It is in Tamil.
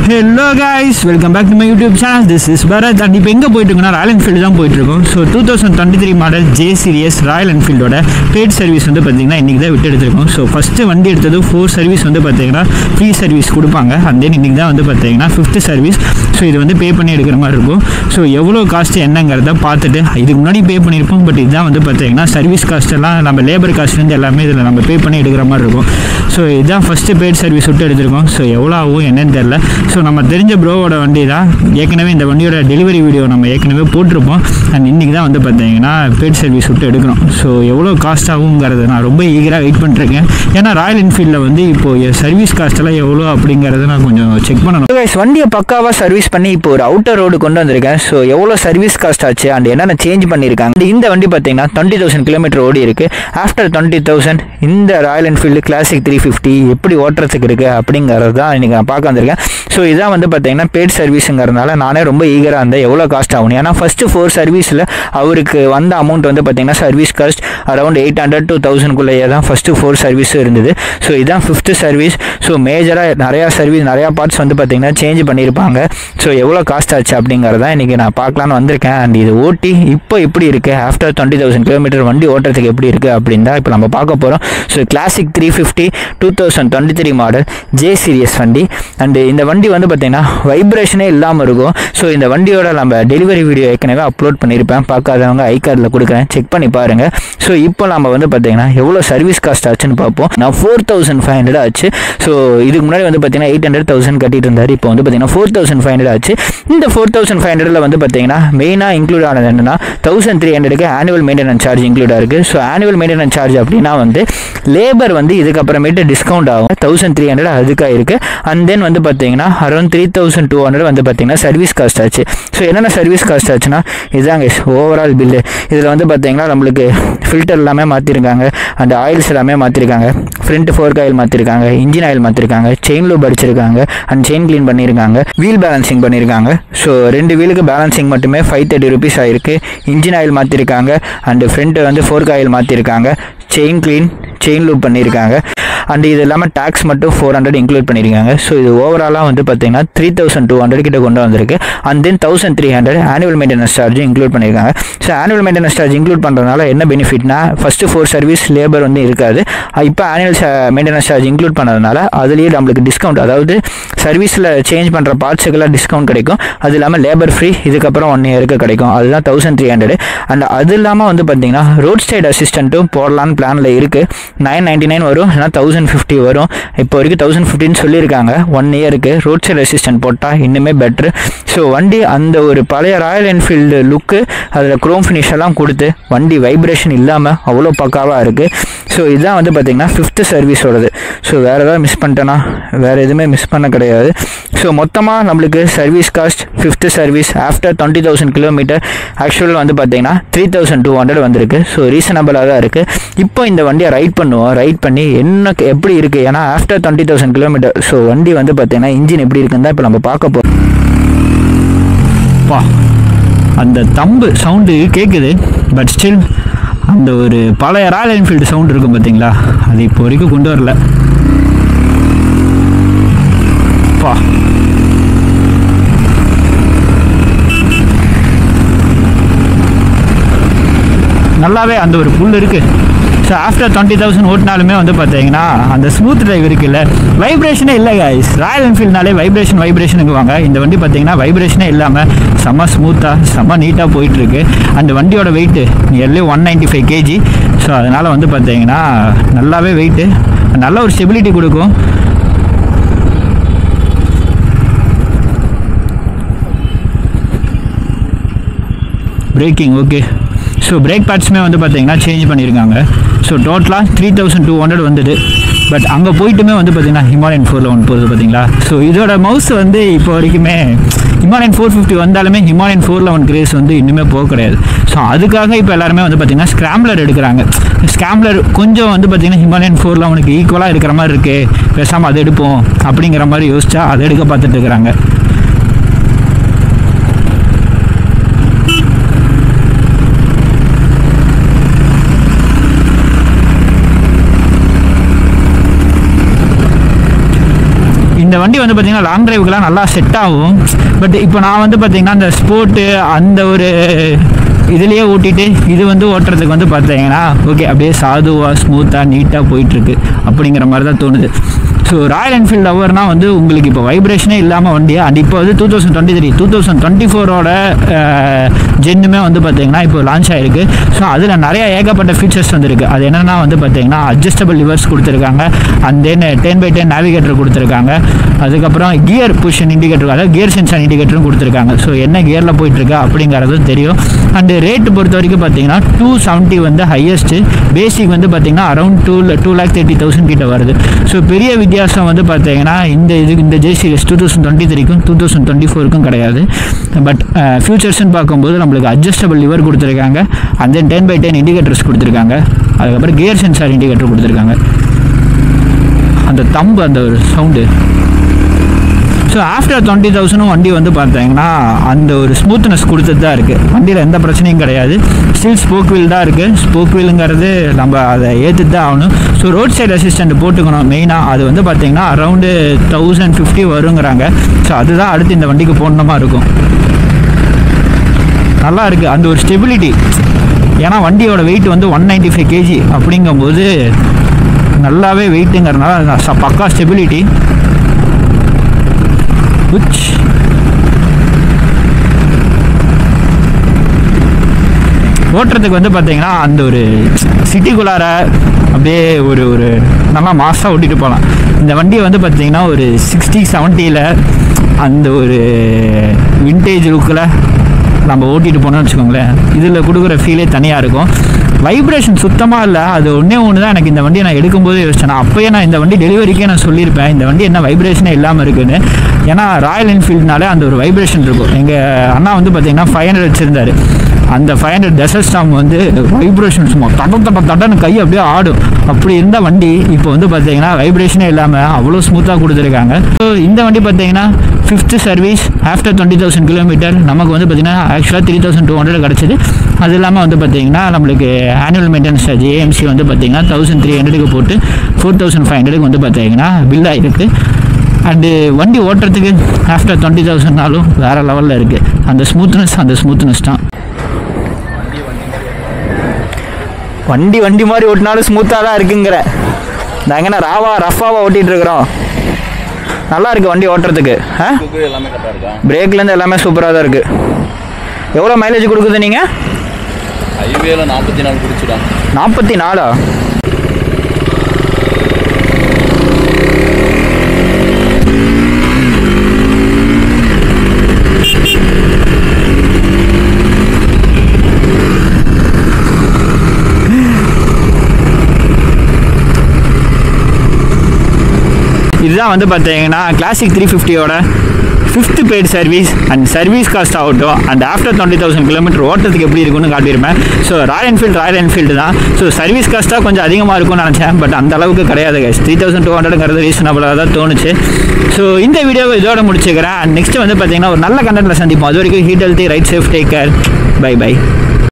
Hello guys, welcome back to my YouTube channel. This is Bharat and இப்போ எங்கே போயிட்டுருக்கோம்னா ராயல் என்ஃபீல்டு தான் போயிட்டுருக்கோம். So 2023 model J series Royal என்ஃபீல்டோட பெய்ட் சர்வீஸ் வந்து பார்த்தீங்கன்னா இன்றைக்கி தான் விட்டு எடுத்துருக்கோம். ஸோ ஃபஸ்ட்டு வண்டி எடுத்தது 4 சர்வீஸ் வந்து பார்த்தீங்கன்னா ஃப்ரீ சர்வீஸ் கொடுப்பாங்க. அண்ட் தென் இன்றைக்கி தான் வந்து பார்த்தீங்கன்னா 5th சர்வீஸ். ஸோ இது வந்து பே பண்ணி எடுக்கிற மாதிரி இருக்கும். ஸோ எவ்வளோ காஸ்ட்டு என்னங்கிறத பார்த்துட்டு இதுக்கு முன்னாடி பே பண்ணியிருப்போம். பட் இதுதான் வந்து பார்த்தீங்கன்னா சர்வீஸ் காஸ்ட் எல்லாம் நம்ம லேபர் காஸ்ட்லேருந்து எல்லாமே இதில் நம்ம பே பண்ணி எடுக்கிற மாதிரி இருக்கும். ஸோ இதுதான் ஃபஸ்ட்டு பெய்ட் சர்வீஸ் விட்டு எடுத்திருக்கோம். ஸோ எவ்வளோ ஆகும் என்னன்னு தெரில. ஸோ நம்ம தெரிஞ்ச ப்ரோவோட வண்டி தான். ஏற்கனவே இந்த வண்டியோட டெலிவரி வீடியோ நம்ம ஏற்கனவே போட்டிருப்போம். அண்ட் இன்றைக்கி தான் வந்து பார்த்தீங்கன்னா பெய்ட் சர்வீஸ் விட்டு எடுக்கணும். ஸோ எவ்வளோ காஸ்ட் ஆகுங்கிறது நான் ரொம்ப ஈகராக வெயிட் பண்ணிருக்கேன். ஏன்னா ராயல் என்ஃபீல்டில் வந்து இப்போது சர்வீஸ் காஸ்ட்டெல்லாம் எவ்வளோ அப்படிங்கிறத நான் கொஞ்சம் செக் பண்ணணும். வண்டியை பக்காவாக சர்வீஸ் பண்ணி இப்போ ஒரு அவுட்டர் ரோடு கொண்டு வந்திருக்கேன். ஸோ எவ்வளோ சர்வீஸ் காஸ்ட் ஆச்சு அண்ட் என்னென்ன சேஞ்ச் பண்ணியிருக்காங்க. இந்த வண்டி பார்த்தீங்கன்னா 20,000 கிலோமீட்டர் ஓடி இருக்குது. ஆஃப்டர் 20,000 இந்த ராயல் என்ஃபீல்டு கிளாசிக் 350 எப்படி ஓட்டுறதுக்கு இருக்குது அப்படிங்கிறது தான் இன்றைக்கி நான் பார்க்க வந்திருக்கேன். ஸோ இதான் வந்து பார்த்தீங்கன்னா பெய்ட் சர்வீஸுங்கிறதுனால நானே ரொம்ப ஈகராக இருந்தேன் எவ்வளோ காஸ்ட் ஆகும். ஏன்னா ஃபஸ்ட்டு 4 சர்வீஸில் அவருக்கு வந்த அமௌண்ட் வந்து பார்த்தீங்கன்னா சர்வீஸ் காஸ்ட் அரௌண்ட் 800 to 1000 தான் ஃபஸ்ட்டு 4 சர்வீஸும் இருந்தது. ஸோ இதான் 5th சர்வீஸ். ஸோ மேஜராக நிறையா பார்ட்ஸ் வந்து பார்த்தீங்கன்னா சேஞ்ச் பண்ணியிருப்பாங்க. ஸோ எவ்வளோ காஸ்ட் ஆச்சு அப்படிங்கிறதான் இன்றைக்கி நான் பார்க்கலான்னு வந்திருக்கேன். அண்ட் இது ஓட்டி இப்போ எப்படி இருக்குது ஆஃப்டர் 20,000 கிலோமீட்டர் வண்டி ஓட்டுறதுக்கு எப்படி இருக்குது அப்படின்னு தான் இப்போ நம்ம பார்க்க போகிறோம். So classic 350 2023 model J series வண்டி. அண்டு இந்த வண்டி வந்து பார்த்தீங்கன்னா வைப்ரேஷனே இல்லாமல் இருக்கும். ஸோ இந்த வண்டியோட நம்ம டெலிவரி வீடியோ ஏற்கனவே அப்லோட் பண்ணியிருப்பேன். பார்க்காதவங்க ஐ கார்டில் கொடுக்குறேன், செக் பண்ணி பாருங்கள். ஸோ இப்போ நம்ம வந்து பார்த்தீங்கன்னா எவ்வளோ சர்வீஸ் காஸ்ட் ஆச்சுன்னு பார்ப்போம். நான் 4,500 ஆச்சு. ஸோ இதுக்கு முன்னாடி வந்து பார்த்தீங்கன்னா 800,000 கட்டிட்டு இருந்தார். இப்போ வந்து பார்த்தீங்கன்னா 4,500 ஆச்சு. இந்த 4,500 வந்து பார்த்தீங்கன்னா மெயினாக இன்க்ளூட் ஆனது என்னன்னா 1,300க்கு ஆனுவல் மெயின்டெனன்ஸ் சார்ஜ் இன்க்ளூட் ஆயிருக்கு. ஸோ ஆனுவல் மெயின்டெனன்ஸ் சார்ஜ் அப்படின்னா வந்து லேபர் வந்து இதுக்கப்புறமேட்டு டிஸ்கவுண்ட் ஆகும். 1,300 அதுக்காக இருக்குது. அண்ட் தென் வந்து பார்த்தீங்கன்னா அரௌண்ட் 3,200 வந்து பார்த்தீங்கன்னா சர்வீஸ் காஸ்ட் ஆச்சு. ஸோ என்னென்ன சர்வீஸ் காஸ்ட் ஆச்சுன்னா இதுதாங்க ஓவரால் பில்லு. இதில் வந்து பார்த்தீங்கன்னா நம்மளுக்கு ஃபில்டர் எல்லாமே மாற்றிருக்காங்க. அண்ட் ஆயில்ஸ் எல்லாமே மாற்றிருக்காங்க. ஃப்ரண்ட் ஃபோர்க் ஆயில் மாற்றிருக்காங்க. இன்ஜின் ஆயில் மாற்றிருக்காங்க. செயின் லூப் அடிச்சிருக்காங்க. அண்ட் செயின் க்ளீன் பண்ணியிருக்காங்க. வீல் பேலன்சிங் பண்ணியிருக்காங்க. ஸோ 2 வீலுக்கு பேலன்சிங் மட்டுமே 530 rupees ஆயிருக்கு. இன்ஜின் ஆயில் மாற்றிருக்காங்க. அண்டு ஃப்ரண்ட் வந்து ஃபோர்க் ஆயில் மாற்றிருக்காங்க. செயின் க்ளீன், செயின் லூப் பண்ணியிருக்காங்க. அண்ட் இது இல்லாமல் டேக்ஸ் மட்டும் 400 இன்க்ளூட் பண்ணியிருக்காங்க. ஸோ இது ஓவராலாக வந்து பார்த்தீங்கன்னா 3,200 கிட்ட கொண்டு வந்திருக்கு. And then 1,300 annual maintenance charge include பண்ணியிருக்காங்க. So annual maintenance charge include பண்ணுறதுனால என்ன பெனிஃபிட்னா ஃபஸ்ட்டு 4 சர்வீஸ் லேபர் வந்து இருக்காது. இப்போ ஆனுவல் மெயின்டெனன்ஸ் சார்ஜ் இன்க்ளூட் பண்ணதுனால அதுலேயே நம்மளுக்கு டிஸ்கவுண்ட், அதாவது சர்வீஸில் சேஞ்ச் பண்ணுற பார்ட்ஸுக்கெல்லாம் டிஸ்கவுண்ட் கிடைக்கும். அது இல்லாமல் லேபர் ஃப்ரீ இதுக்கப்புறம் 1 இயருக்கு கிடைக்கும். அதுதான் 1,300. அண்ட் அது இல்லாமல் வந்து பார்த்தீங்கன்னா ரோட் சைடு அசிஸ்டண்ட்டும் போடலான்னு பிளானில் இருக்குது. 999 வரும், ஏன்னா 1,050 வரும். இப்போ வரைக்கும் 1,050 சொல்லியிருக்காங்க 1 இயருக்கு. ரோட் சைடு அசிஸ்டன்ட் போட்டால் இன்னுமே பெட்ரு. ஸோ வண்டி அந்த ஒரு பழைய ராயல் என்ஃபீல்டு லுக்கு, அதில் குரோம் ஃபினிஷ் எல்லாம் கொடுத்து வண்டி வைப்ரேஷன் இல்லாமல் அவ்வளோ பக்காவாக இருக்குது. ஸோ இதுதான் வந்து பார்த்திங்கன்னா 5th சர்வீஸோடது. ஸோ வேறு ஏதாவது மிஸ் பண்ணிட்டேன்னா வேறு எதுவுமே மிஸ் பண்ண கிடையாது. ஸோ மொத்தமாக நம்மளுக்கு service cost 5th service after 20,000 kilometre actual வந்து பார்த்திங்கன்னா 3,200 வந்திருக்கு. ஸோ ரீசனபிளாக தான் இருக்குது. இப்போ இந்த வண்டியை ரைட் பண்ணுவோம். ரைட் பண்ணி என்ன எப்படி இருக்குது, ஏன்னா ஆஃப்டர் 20,000 கிலோமீட்டர். ஸோ வண்டி வந்து பார்த்தீங்கன்னா இன்ஜின் எப்படி இருக்குன்னு தான் இப்போ நம்ம பார்க்க போகிறோம். அந்த தம்பு சவுண்டு கேட்குது. பட் ஸ்டில் அந்த ஒரு பழைய ராயல் என்ஃபீல்டு சவுண்டு இருக்கும் பார்த்தீங்களா, அது இப்போ வரைக்கும் கொண்டு வரல. நல்லாவே அந்த ஒரு புல் இருக்குது. ஸோ ஆஃப்டர் 20,000 ஓட்டினாலுமே வந்து பார்த்தீங்கன்னா அந்த ஸ்மூத் டிரைவ் இருக்குல்ல, வைப்ரேஷனே இல்லை கைஸ். ராயல் என்ஃபீல்ட்னாலே வைப்ரேஷனுக்குவாங்க. இந்த வண்டி பார்த்தீங்கன்னா வைப்ரேஷனே இல்லாமல் செம்ம ஸ்மூத்தாக செம்ம நீட்டாக போயிட்டுருக்கு. அந்த வண்டியோட வெயிட்டு நியர்லி 195 kg. ஸோ அதனால் வந்து பார்த்தீங்கன்னா நல்லாவே வெயிட்டு, நல்ல ஒரு ஸ்டெபிலிட்டி கொடுக்கும். Braking okay. ஸோ பிரேக் பேட்ஸுமே வந்து பார்த்தீங்கன்னா சேஞ்ச் பண்ணியிருக்காங்க. ஸோ டோட்டலாக 3,200 வந்தது. பட் அங்கே போயிட்டுமே வந்து பார்த்தீங்கன்னா ஹிமாலயன் 4ல் ஒன்று போகுது பார்த்தீங்களா. ஸோ இதோட மவுஸ் வந்து இப்போ வரைக்குமே ஹிமாலயன் 450 வந்தாலுமே ஹிமாலயன் 411 கிரேஸ் வந்து இன்னுமே போக கிடையாது. ஸோ அதுக்காக இப்போ எல்லாருமே வந்து பார்த்தீங்கன்னா ஸ்க்ராம்ப்ளர் எடுக்கிறாங்க. ஸ்க்ராம்ப்ளர் கொஞ்சம் வந்து பார்த்தீங்கன்னா ஹிமாலயன் 411 ஈக்குவலாக இருக்கிற மாதிரி இருக்குது, பேசாமல் அதை எடுப்போம் அப்படிங்கிற மாதிரி யோசிச்சா அதை எடுக்க பார்த்துட்டு இருக்கிறாங்க. இந்த வண்டி வந்து பார்த்திங்கன்னா லாங் டிரைவுக்குலாம் நல்லா செட் ஆகும். பட் இப்போ நான் வந்து பார்த்திங்கன்னா அந்த ஸ்போர்ட்டு அந்த ஒரு இதுலேயே ஓட்டிட்டு இது வந்து ஓட்டுறதுக்கு வந்து பார்த்தீங்கன்னா ஓகே அப்படியே சாதுவாக ஸ்மூத்தாக நீட்டாக போயிட்டுருக்கு அப்படிங்கிற மாதிரி தான் தோணுது. ஸோ ராயல் என்ஃபீல்டு லவர்னால் வந்து உங்களுக்கு இப்போ வைப்ரேஷனே இல்லாமல் வண்டி. அண்ட் இப்போ வந்து 2023 2024ஓட ஜென்னுமே வந்து பார்த்தீங்கன்னா இப்போ லான்ச் ஆகிருக்கு. ஸோ அதில் நிறைய ஏகப்பட்ட ஃபீச்சர்ஸ் வந்துருக்கு. அது என்னென்னா வந்து பார்த்தீங்கன்னா அட்ஜஸ்டபிள் லிவர்ஸ் கொடுத்துருக்காங்க, அண்ட் தென் 10x10 நேவிகேட்டர் கொடுத்துருக்காங்க, அதுக்கப்புறம் கியர் பொசிஷன் இண்டிகேட்டர், அதாவது கியர் சென்சார் இண்டிகேட்டரும் கொடுத்துருக்காங்க. ஸோ என்ன கியரில் போயிட்டுருக்கு அப்படிங்கிறதும் தெரியும். அண்டு ரேட்டு பொறுத்த வரைக்கும் பார்த்தீங்கன்னா 270 வந்து ஹையஸ்ட்டு, பேசிக் வந்து பார்த்தீங்கன்னா அரௌண்ட் 2,30,000 கிட்ட வருது. ஸோ பெரிய வித்தியாசம் வந்து பார்த்தீங்கன்னா இந்த ஜே சீரிஸ் 2023க்கும் 2024க்கும் கிடையாது. பட் ஃபியூச்சர்ஸ்ன்னு பார்க்கும்போது நம்மளுக்கு அட்ஜஸ்டபிள் லிவர் கொடுத்துருக்காங்க, அண்ட் தென் 10x10 இண்டிகேட்டர்ஸ் கொடுத்துருக்காங்க, அதுக்கப்புறம் கியர் சென்சார் இண்டிகேட்டர் கொடுத்துருக்காங்க. அந்த தம்பு அந்த ஒரு சவுண்டு. ஸோ ஆஃப்டர் 20,000 வண்டி வந்து பார்த்தீங்கன்னா அந்த ஒரு ஸ்மூத்னஸ் கொடுத்துட்டு தான் இருக்குது. வண்டியில் எந்த பிரச்சனையும் கிடையாது. ஸ்டில் ஸ்போக் வீல் தான் இருக்குது. ஸ்போக் வீலுங்கிறது நம்ம அதை ஏற்றுட்டு தான் ஆகணும். ஸோ ரோட் சைடு அசிஸ்டண்ட் போட்டுக்கணும் மெயினாக. அது வந்து பார்த்தீங்கன்னா அரௌண்டு 1050 வருங்கிறாங்க. ஸோ அதுதான் அடுத்து இந்த வண்டிக்கு போடணுமா இருக்கும். நல்லா இருக்குது அந்த ஒரு ஸ்டெபிலிட்டி. ஏன்னா வண்டியோட வெயிட் வந்து 195 kg அப்படிங்கும்போது நல்லாவே வெயிட்டுங்கிறதுனால பக்கா ஸ்டெபிலிட்டி. ஓட்டுறதுக்கு வந்து பார்த்தீங்கன்னா அந்த ஒரு சிட்டிக்குள்ளார அப்படியே ஒரு நல்லா மாசாக ஓட்டிகிட்டு போகலாம். இந்த வண்டியை வந்து பார்த்தீங்கன்னா ஒரு 60-70 அந்த ஒரு விண்டேஜ் லுக்கில் நம்ம ஓட்டிகிட்டு போனோம்னு வச்சுக்கோங்களேன், இதில் கொடுக்குற ஃபீலே தனியாக இருக்கும். வைப்ரேஷன் சுத்தமாக இல்லை. அது ஒன்றே தான் எனக்கு இந்த வண்டியை நான் எடுக்கும்போது யோசிச்சேன். அப்போயே நான் இந்த வண்டி டெலிவரிக்கே நான் சொல்லியிருப்பேன் இந்த வண்டி என்ன வைப்ரேஷனே இல்லாமல் இருக்குன்னு. ஏன்னா ராயல் என்ஃபீல்டுனாலே அந்த ஒரு வைப்ரேஷன் இருக்கும். எங்கள் அண்ணா வந்து பார்த்தீங்கன்னா 500 வச்சுருந்தார். அந்த 500 டெசர்ட் ஸ்டாம் வந்து வைப்ரேஷன் சும்மா தட்டன்னு கை அப்படியே ஆடும். அப்படி இருந்த வண்டி இப்போ வந்து பார்த்தீங்கன்னா வைப்ரேஷனே இல்லாமல் அவ்வளோ ஸ்மூத்தாக கொடுத்துருக்காங்க. ஸோ இந்த வண்டி பார்த்தீங்கன்னா 5th சர்வீஸ் ஆஃப்டர் 20,000 கிலோமீட்டர் நமக்கு வந்து பார்த்தீங்கன்னா ஆக்சுவலாக 3,200 கிடச்சிது. அது இல்லாமல் வந்து பார்த்தீங்கன்னா நம்மளுக்கு ஆனுவல் மெயின்டெனன்ஸ் சார்ஜ் ஏஎம்சி வந்து பார்த்தீங்கன்னா 1,300 போட்டு 4,500 வந்து பார்த்தீங்கன்னா பில் ஆகிருக்கு. அண்டு வண்டி ஓட்டுறதுக்கு ஆஃப்டர் 20,000னாலும் வேறு லெவலில் இருக்குது. அந்த ஸ்மூத்னஸ் தான். வண்டி மாதிரி ஓட்டினாலும் ஸ்மூத்தாக தான் இருக்குங்கிற. நாங்கள் என்ன ரஃபாவாக ஓட்டிகிட்டு இருக்கிறோம். நல்லா இருக்குது வண்டி ஓட்டுறதுக்கு. பிரேக்லேருந்து எல்லாமே சூப்பராக தான் இருக்குது. எவ்வளோ மைலேஜ் கொடுக்குது நீங்கள்? ஹைவேல 44 குடிச்சுடா. 44? இதுதான் வந்து பார்த்தீங்கன்னா கிளாசிக் 350யோட 5th paid service and service cost ஆகட்டும் அண்ட் ஆஃப்டர் 20,000 கிலோமீட்டர் ஓட்டுறதுக்கு எப்படி இருக்குன்னு காட்டியிருப்பேன். ஸோ ராயல் என்ஃபீல்டு தான். ஸோ சர்வீஸ் காஸ்ட்டாக கொஞ்சம் அதிகமாக இருக்கும்னு நினச்சேன். பட் அந்த அளவுக்கு கிடையாது கைஸ். 3,200ங்கிறது ரீசனபிளாக தான் தோணுச்சு. ஸோ இந்த வீடியோவை இதோட முடிச்சுக்கிறேன். அண்ட் நெக்ஸ்ட் வந்து பார்த்தீங்கன்னா ஒரு நல்ல கண்டென்ட்டில் சந்திப்போம். அது வரைக்கும் eat healthy, ride safe, take care, by.